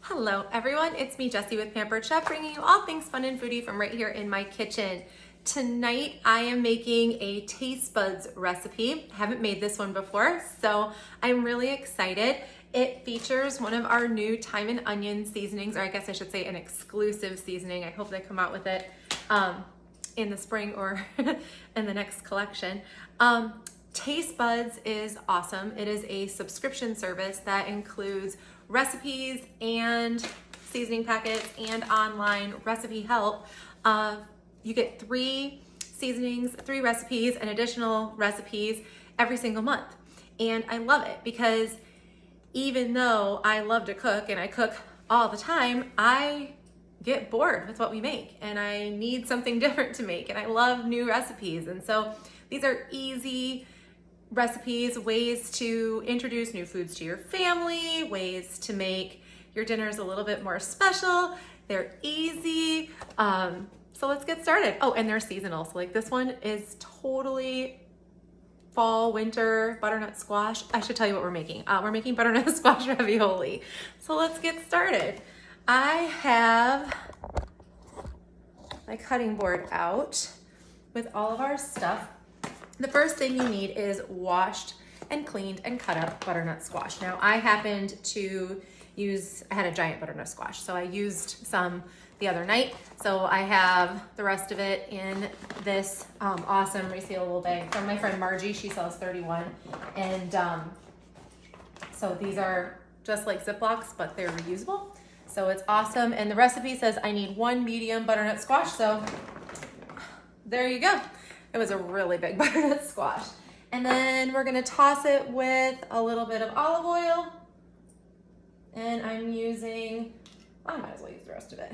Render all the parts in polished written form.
Hello everyone, it's me Jessie with Pampered Chef, bringing you all things fun and foodie from right here in my kitchen. Tonight I am making a taste buds recipe. I haven't made this one before, so I'm really excited. It features one of our new thyme and onion seasonings, or I guess I should say an exclusive seasoning. I hope they come out with it in the spring or in the next collection. Taste Buds is awesome. It is a subscription service that includes recipes and seasoning packets and online recipe help. You get 3 seasonings, 3 recipes, and additional recipes every single month. And I love it because even though I love to cook and I cook all the time, I get bored with what we make and I need something different to make, and I love new recipes. And so these are easy recipes, ways to introduce new foods to your family, ways to make your dinners a little bit more special. They're easy. So let's get started. Oh, and they're seasonal. So like this one is totally fall, winter, butternut squash. I should tell you what we're making. We're making butternut squash ravioli. So let's get started. I have my cutting board out with all of our stuff. The first thing you need is washed and cleaned and cut up butternut squash. Now I happened to I had a giant butternut squash, so I used some the other night. So I have the rest of it in this awesome resealable bag from my friend Margie. She sells 31. And so these are just like Ziplocs, but they're reusable. So it's awesome. And the recipe says I need 1 medium butternut squash. So there you go. It was a really big butternut squash. And then we're gonna toss it with a little bit of olive oil. And I'm using, I might as well use the rest of it.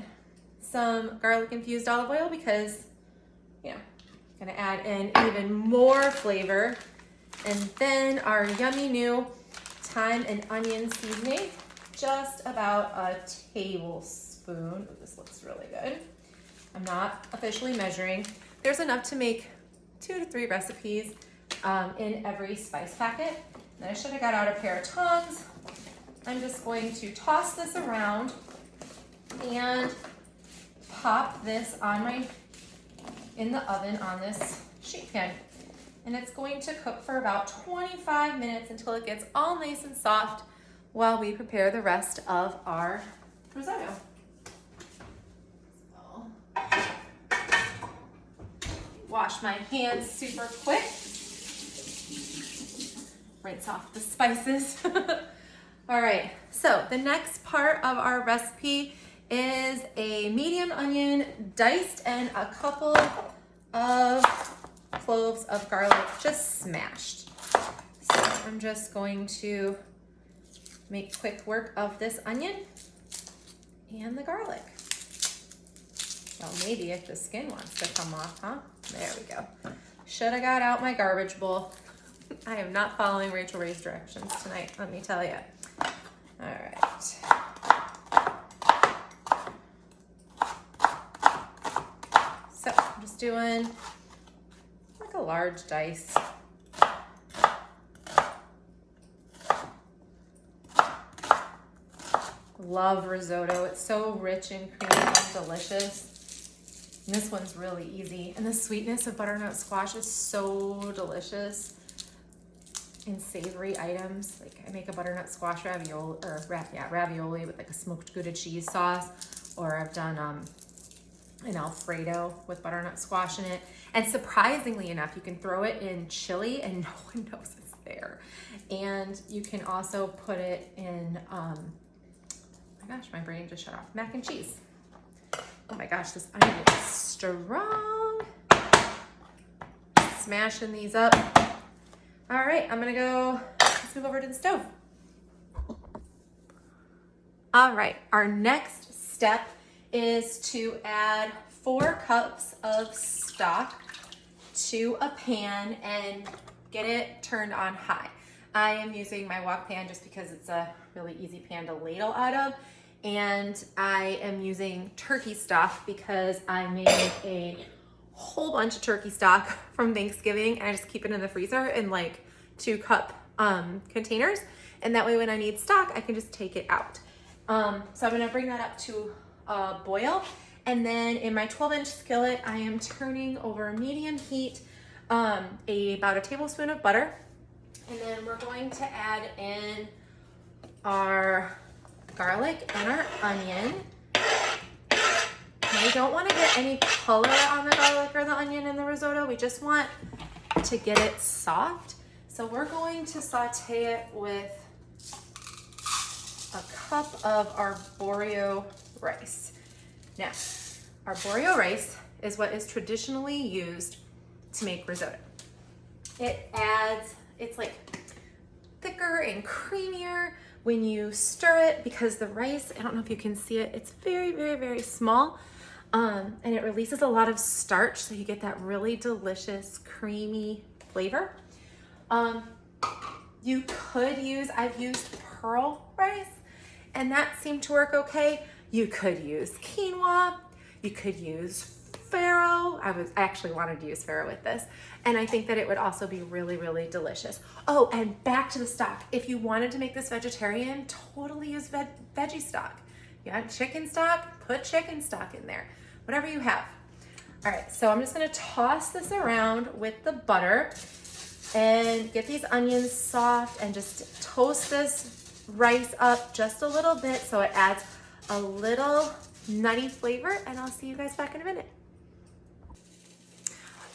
Some garlic infused olive oil because, you know, gonna add in even more flavor. And then our yummy new thyme and onion seasoning, just about a tablespoon. Oh, this looks really good. I'm not officially measuring. There's enough to make 2 to 3 recipes in every spice packet. And I should have got out a pair of tongs. I'm just going to toss this around and pop this in the oven on this sheet pan. And it's going to cook for about 25 minutes until it gets all nice and soft while we prepare the rest of our risotto. Wash my hands super quick. Rinse off the spices. All right, so the next part of our recipe is a medium onion diced and a couple of cloves of garlic just smashed. So I'm just going to make quick work of this onion and the garlic. Well, maybe if the skin wants to come off, huh? There we go. Should have got out my garbage bowl. I am not following Rachel Ray's directions tonight, let me tell you. All right. So I'm just doing like a large dice. Love risotto. It's so rich and creamy and delicious. And this one's really easy. And the sweetness of butternut squash is so delicious in savory items. Like I make a butternut squash ravioli, ravioli with like a smoked Gouda cheese sauce, or I've done an Alfredo with butternut squash in it. And surprisingly enough, you can throw it in chili and no one knows it's there. And you can also put it in, oh my gosh, my brain just shut off, mac and cheese. Oh my gosh, this onion is strong. Smashing these up. All right, let's move over to the stove. All right, our next step is to add 4 cups of stock to a pan and get it turned on high. I am using my wok pan just because it's a really easy pan to ladle out of. And I am using turkey stock because I made a whole bunch of turkey stock from Thanksgiving and I just keep it in the freezer in like 2-cup containers. And that way when I need stock, I can just take it out. So I'm gonna bring that up to a boil. And then in my 12-inch skillet, I am turning over medium heat about a tablespoon of butter. And then we're going to add in our garlic and our onion. We don't want to get any color on the garlic or the onion in the risotto. We just want to get it soft. So we're going to saute it with a cup of arborio rice. Now, arborio rice is what is traditionally used to make risotto. It's like thicker and creamier when you stir it because the rice, I don't know if you can see it, it's very, very, very small. And it releases a lot of starch, so you get that really delicious, creamy flavor. You could use, I've used pearl rice, and that seemed to work okay. You could use quinoa, you could use farro. I actually wanted to use farro with this, and I think that it would also be really, really delicious. Oh, and back to the stock. If you wanted to make this vegetarian, totally use veggie stock. You had chicken stock, put chicken stock in there, whatever you have. All right, so I'm just gonna toss this around with the butter and get these onions soft and just toast this rice up just a little bit so it adds a little nutty flavor, and I'll see you guys back in a minute.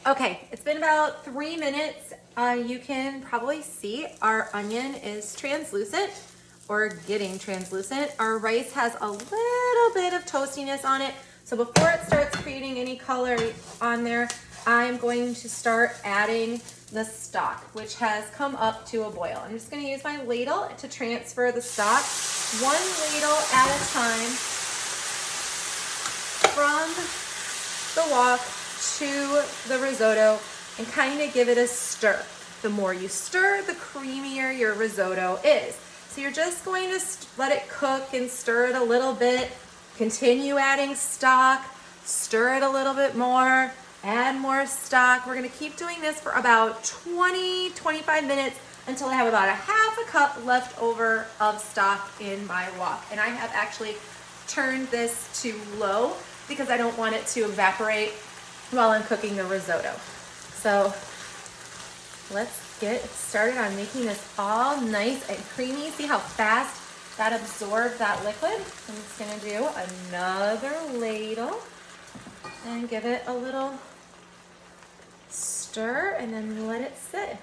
Okay, it's been about 3 minutes. You can probably see our onion is translucent or getting translucent. Our rice has a little bit of toastiness on it. So before it starts creating any color on there, I'm going to start adding the stock, which has come up to a boil. I'm just gonna use my ladle to transfer the stock, 1 ladle at a time from the wok to the risotto, and kind of give it a stir. The more you stir, the creamier your risotto is. So you're just going to let it cook and stir it a little bit, continue adding stock, stir it a little bit more, add more stock. We're gonna keep doing this for about 20-25 minutes until I have about a half a cup left over of stock in my wok. And I have actually turned this to low because I don't want it to evaporate while I'm cooking the risotto. So let's get started on making this all nice and creamy. See how fast that absorbed that liquid? I'm just gonna do another ladle and give it a little stir and then let it sit.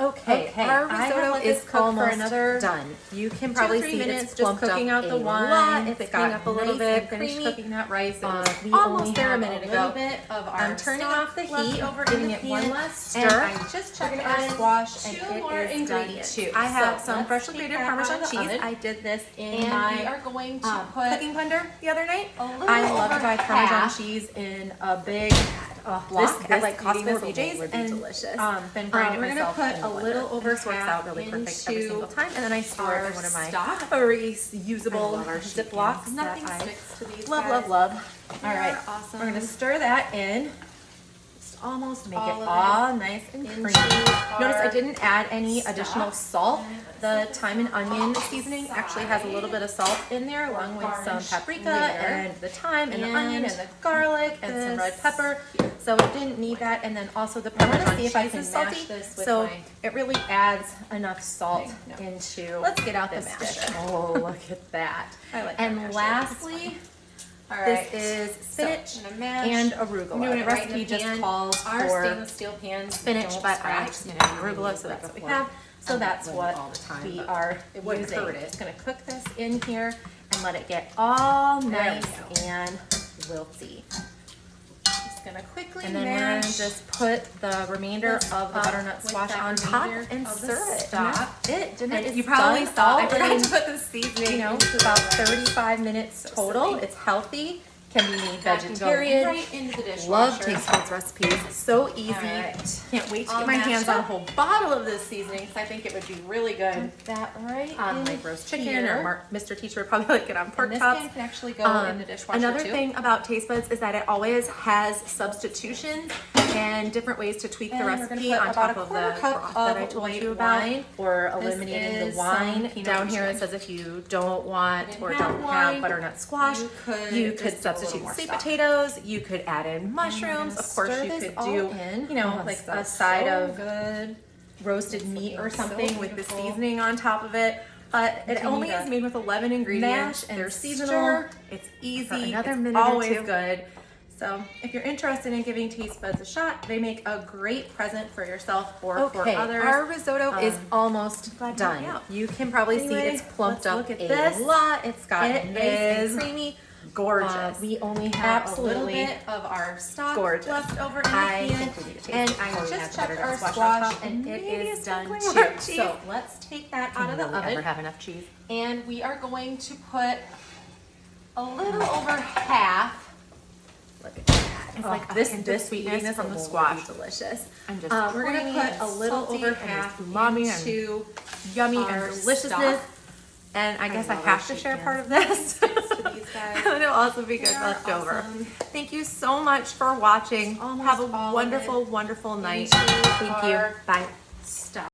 Okay, our risotto is almost done. You can probably see it's just cooking out the wine. It's thickening up a little bit. Finished cooking that rice. We almost there a minute ago. I'm turning off the heat, giving it one last stir. I'm just checking our squash, and it is done too. I have some freshly grated Parmesan cheese. I did this in my cooking blender the other night. I love to buy Parmesan cheese in a big block at like Costco or BJ's, would be delicious. Been grinding it myself. We're gonna put a little over so works out really perfect every single time, and then I store it in one of my reusable Ziplocs. Nothing sticks to these. Love. All right, awesome. We're gonna stir that in. Just almost make it all nice and creamy. Notice I didn't add any additional salt. The thyme and onion seasoning actually has a little bit of salt in there, along with some paprika and the thyme and the onion and the garlic and some red pepper. So it didn't need that. And then also the Parmesan cheese is salty, so it really adds enough salt into. Let's get out the masher. Oh, look at that! And lastly, this is spinach and arugula. The recipe just calls for spinach, but I just need arugula, so that's what we have. So that's what we are using. Just gonna cook this in here and let it get all nice and wilty. Just gonna quickly and then we're gonna just put the remainder of the butternut squash on top and serve it. Stop it. Didn't you probably saw I forgot to put the seasoning. You know, it's about 35 minutes total. It's healthy, can be made That can go vegetarian. right into the dishwasher. Love taste buds recipes. So easy. All right. Can't wait to All get my hands mashed on a up. whole bottle of this seasoning because I think it would be really good Put that right on in like roast chicken here. or Mr. Teacher would probably like it on pork And this chops. pan can actually go in the dishwasher Another too. thing about taste buds is that it always has substitutions and different ways to tweak the And we're gonna recipe put on about top a of quarter the cup broth that I of told white you about, wine. or This eliminating is the wine. some Down peanut here it juice. says if you don't want Didn't or have don't wine, have butternut squash, you could you just could do a little substitute more sweet stuff. potatoes. You could add in mushrooms. Of course, stir you this could all do in. you know Oh, like that a smells side so of good. roasted It's meat or looking so something with the beautiful. seasoning on top of it. But it Continue only to is made with 11 ingredients. mash and They're seasonal. stir It's for easy. another It's minute or always two. good. So if you're interested in giving taste buds a shot, they make a great present for yourself or for Okay, others. our risotto is almost glad to help done. you out. You can probably Anyway, see it's plumped let's up look at a this. lot. It's got It nice is and creamy. gorgeous. We only have Absolutely a little bit of our stock gorgeous. left over in the I pan, think we need to taste and it I before we add just the checked butternut our squash on squash, top. and it Maybe is a done sprinkling too. of our cheese. So let's take that out of the We'll never oven, have enough cheese. and we are going to put a little over half. Look at that. It's Oh, like this- this this sweetness sweetness from the will squash. be delicious. I'm just We're gonna creamy put and a little salty over and half just umami and into yummy our and deliciousness. stock. And I guess I love have our to sheet share pans. part of this. To these guys. It'll also be good They are left over. awesome. Thank you so much for watching. Almost Have a all of wonderful, it wonderful night. into Thank you. our Bye. Stuff.